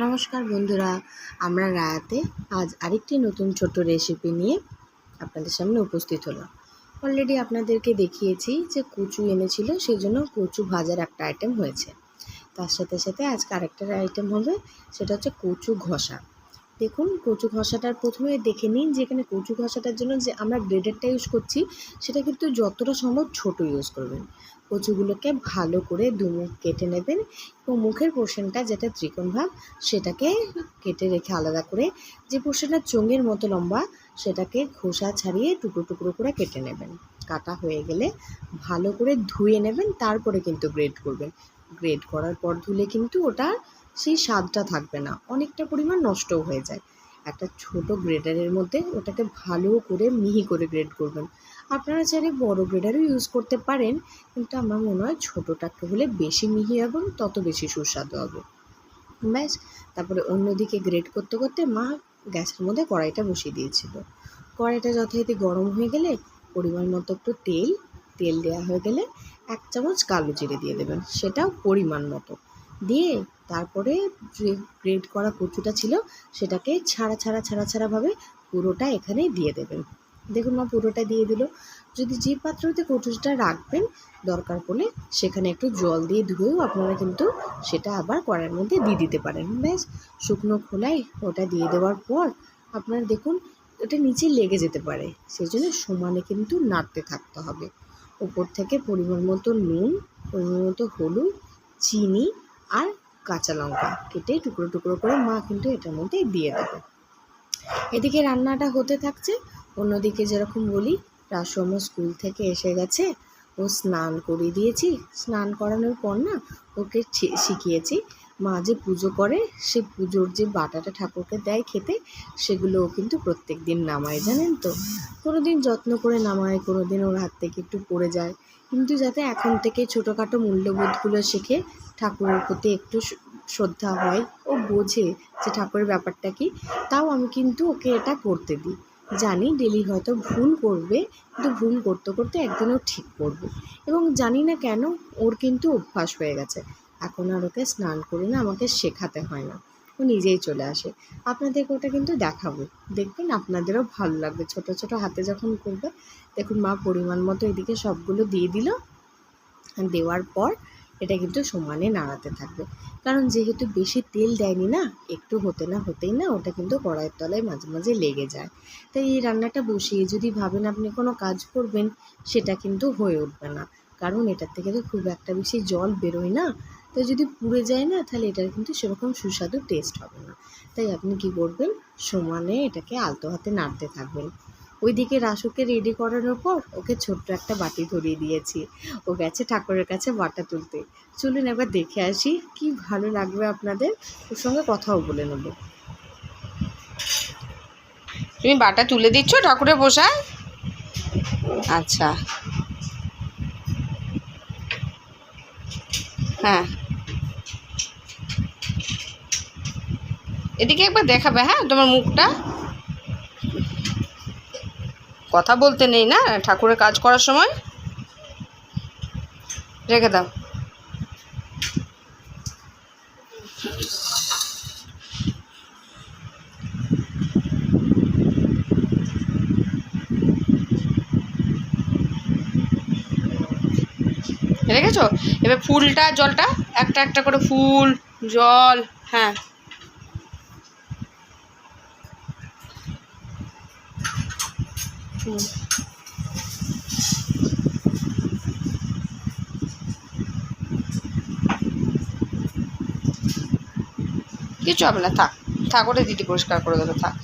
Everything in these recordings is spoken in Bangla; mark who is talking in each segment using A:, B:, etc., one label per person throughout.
A: নমস্কার বন্ধুরা, আমরা রায়াতে আজ আরেকটি নতুন ছোট্ট রেসিপি নিয়ে আপনাদের সামনে উপস্থিত হলাম। অলরেডি আপনাদেরকে দেখিয়েছি যে কচু এনেছিল, সেই জন্য কচু ভাজার একটা আইটেম হয়েছে। তার সাথে সাথে আজকে আরেকটা আইটেম হবে, সেটা হচ্ছে কচু ঘষা। দেখুন, কচু ঘষাটার প্রথমে দেখে নিন যে এখানে কচু ঘষাটার জন্য যে আমরা গ্রেডারটা ইউজ করছি সেটা কিন্তু যতটা সম্ভব ছোট ইউজ করবেন। কচুগুলোকে ভালো করে দুমুখ কেটে নেবেন এবং মুখের পোর্শনটা যেটা ত্রিকোণ ভাগ সেটাকে কেটে রেখে আলাদা করে যে পোর্শনটা চোঙের মতো লম্বা সেটাকে খোসা ছাড়িয়ে টুকরো টুকরো করে কেটে নেবেন। কাটা হয়ে গেলে ভালো করে ধুয়ে নেবেন, তারপরে কিন্তু গ্রেড করবেন। গ্রেড করার পর ধুলে কিন্তু ওটা সেই স্বাদটা থাকবে না, অনেকটা পরিমাণ নষ্টও হয়ে যায়। একটা ছোট গ্রেডারের মধ্যে ওটাকে ভালো করে মিহি করে গ্রেড করবেন। আপনারা চাইলে বড় গ্রেডারও ইউজ করতে পারেন, কিন্তু আমার মনে হয় ছোটোটাকে হলে বেশি মিহি এবং তত বেশি সুস্বাদু হবে। ব্যাস, তারপরে অন্যদিকে গ্রেড করতে করতে মা গ্যাসের মধ্যে কড়াইটা বসিয়ে দিয়েছিল। কড়াইটা যথারীতি গরম হয়ে গেলে পরিমাণ মতো একটু তেল দেওয়া হয়ে গেলে 1 চামচ কালো জিরে দিয়ে দেবেন, সেটাও পরিমাণ মতো দিয়ে তারপরে যে গ্রেড করা কচুটা ছিল সেটাকে ছাড়াভাবে পুরোটা এখানে দিয়ে দেবেন। দেখুন মা পুরোটা দিয়ে দিল। যদি যে পাত্রতে কচুটা রাখবেন দরকার পড়লে সেখানে একটু জল দিয়ে ধুয়েও আপনারা কিন্তু সেটা আবার কড়াইয়ের মধ্যে দিয়ে দিতে পারেন। ব্যাস, শুকনো খোলায় ওটা দিয়ে দেওয়ার পর আপনারা দেখুন ওটা নিচে লেগে যেতে পারে, সেই জন্য সমানে কিন্তু নাড়তে থাকতে হবে। উপর থেকে পরিমাণ মতো নুন, পরিমাণ মতো হলুদ, চিনি আর কাঁচা লঙ্কা কেটে টুকরো টুকরো করে মা কিন্তু এটার মধ্যে দিয়ে দেবে। এদিকে রান্নাটা হতে থাকছে। অন্যদিকে যেরকম বলি, রাসু আমার স্কুল থেকে এসে গেছে, ও স্নান করিয়ে দিয়েছি। স্নান করানোর পর না ওকে শিখিয়েছি মা যে পুজো করে সে পুজোর যে বাটাটা ঠাকুরকে দেয় খেতে, সেগুলো ও কিন্তু প্রত্যেক দিন নামায়, জানেন তো। কোনো দিন যত্ন করে নামায়, কোনো দিন ওর হাত থেকে একটু পড়ে যায়, কিন্তু যাতে এখন থেকে ছোটোখাটো মূল্যবোধগুলো শেখে, ঠাকুরের প্রতি একটু শ্রদ্ধা হয়, ও বোঝে যে ঠাকুরের ব্যাপারটা কি। তাও আমি কিন্তু ওকে এটা করতে দিই। জানি ডেলি হয়তো ভুল করবে, কিন্তু ভুল করতে করতে একদিনও ঠিক করবে। এবং জানি না কেন ওর কিন্তু অভ্যাস হয়ে গেছে, এখন আর ওকে স্নান করে না আমাকে শেখাতে হয় না, ও নিজেই চলে আসে। আপনাদেরকে ওটা কিন্তু দেখাবো, দেখবেন আপনাদেরও ভালো লাগবে ছোট ছোট হাতে যখন করবে। দেখুন মা পরিমাণ মতো এদিকে সবগুলো দিয়ে দিল। দেওয়ার পর এটা কিন্তু সমানে নাড়াতে থাকবে, কারণ যেহেতু বেশি তেল দেয়নি না, একটু হতেই না ওটা কিন্তু কড়াইয়ের তলায় মাঝে মাঝে লেগে যায়। তাই এই রান্নাটা বসিয়ে যদি ভাবেন আপনি কোনো কাজ করবেন, সেটা কিন্তু হয়ে উঠবে না, কারণ এটার থেকে তো খুব একটা বেশি জল বেরোয় না। তো যদি পুড়ে যায় না, তাহলে এটার কিন্তু সেরকম সুস্বাদু টেস্ট হবে না। তাই আপনি কি করবেন, সমানে এটাকে আলতো হাতে নাড়তে থাকবেন। ওইদিকে রাসুকে রেডি করানোর পর ওকে ছোট্ট একটা বাটি ধরিয়ে দিয়েছি, ও গেছে ঠাকুরের কাছে বাটা তুলতে। চলুন একবার দেখে আসি, কি ভালো লাগবে আপনাদের, ওর সঙ্গে কথাও বলে নেব।
B: তুমি বাটা তুলে দিচ্ছ ঠাকুরের বসায়? আচ্ছা, হ্যাঁ, এদিকে একবার দেখাবে, হ্যাঁ তোমার মুখটা। কথা বলতে নেই না ঠাকুরের কাজ করার সময়, রেখে দাও। রেখেছো? এবার ফুলটা জলটা একটা একটা করে ফুল জল, হ্যাঁ কিছু হবে না, থাক থাক, ওটা দিদি পরিষ্কার করে দেবে, থাক।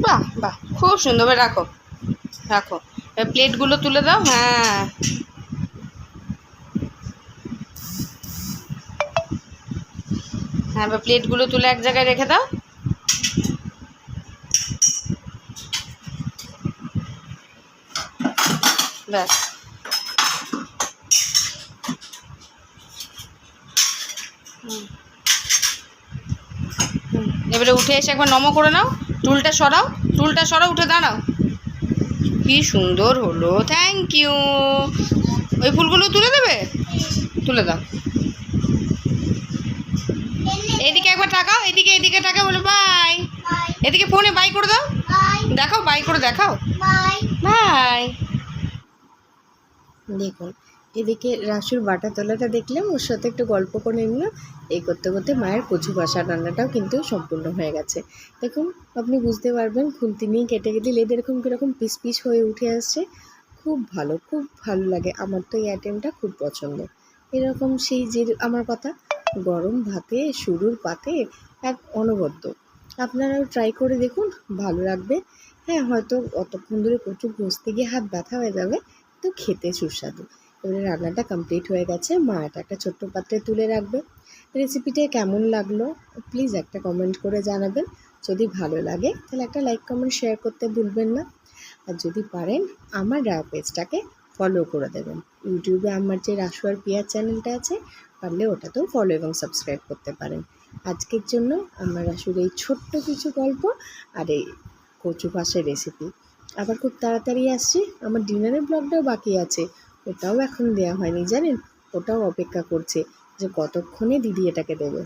B: বাহ বাহ, খুব সুন্দর, রাখো রাখো। এবার প্লেটগুলো তুলে দাও, হ্যাঁ হ্যাঁ, এবার প্লেটগুলো তুলে এক জায়গায় রেখে দাও। ব্যাস। এবারে উঠে এসে একবার নমো করে নাও, টুলটা সরাও, উঠে দাঁড়াও। কি সুন্দর হলো, থ্যাংক ইউ। ওই ফুলগুলো তুলে দেবে, তুলে দাও। এদিকে একবার তাকাও, এদিকে তাকাও, বলো বাই। এদিকে ফোনে বাই করে দাও, দেখাও, বাই করে দেখাও, বাই।
A: দেখুন এদিকে রাসুর বাটা তোলাটা দেখলাম, ওর সাথে একটু গল্প করে নিলাম। এই করতে করতে মায়ের কচু কষা রান্নাটাও কিন্তু সম্পূর্ণ হয়ে গেছে। দেখুন আপনি বুঝতে পারবেন, খুন্তি নিয়ে কেটে দিলে এরকম কীরকম পিস পিস হয়ে উঠে আসছে। খুব ভালো লাগে, আমার তো এই আইটেমটা খুব পছন্দ। এরকম সেই যে আমার কথা, গরম ভাতে শুরুর পাতে এক অনবদ্য। আপনারাও ট্রাই করে দেখুন, ভালো লাগবে। হ্যাঁ, হয়তো অতক্ষণ ধরে কচু ঘষতে গিয়ে হাত ব্যথা হয়ে যাবে, তো খেতে সুস্বাদু। এবারে রান্নাটা কমপ্লিট হয়ে গেছে, মা এটা একটা ছোট্ট পাত্রে তুলে রাখবে। রেসিপিটা কেমন লাগলো প্লিজ একটা কমেন্ট করে জানাবেন। যদি ভালো লাগে তাহলে একটা লাইক কমেন্ট শেয়ার করতে ভুলবেন না। আর যদি পারেন আমার পেজটাকে ফলো করে দেবেন। ইউটিউবে আমার যে রাসু আর পিয়া চ্যানেলটা আছে, পারলে ওটাতেও ফলো এবং সাবস্ক্রাইব করতে পারেন। আজকের জন্য আমার রাসুর এই ছোট্ট কিছু গল্প আর এই কচু পাশের রেসিপি। আবার খুব তাড়াতাড়ি আসছি, আমার ডিনারের ব্লগটাও বাকি আছে, ওটাও এখন দেওয়া হয়নি জানেন, ওটাও অপেক্ষা করছে যে কতক্ষণে দিদি এটাকে দেবে।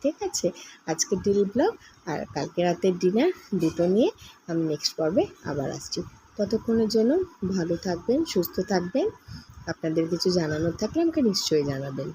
A: ঠিক আছে, আজকের ডেলি ব্লগ আর কালকে রাতের ডিনার দুটো নিয়ে আমি নেক্সট পর্বে আবার আসছি। ততক্ষণের জন্য ভালো থাকবেন, সুস্থ থাকবেন। আপনাদের কিছু জানানোর থাকলে আমাকে নিশ্চয়ই জানাবেন।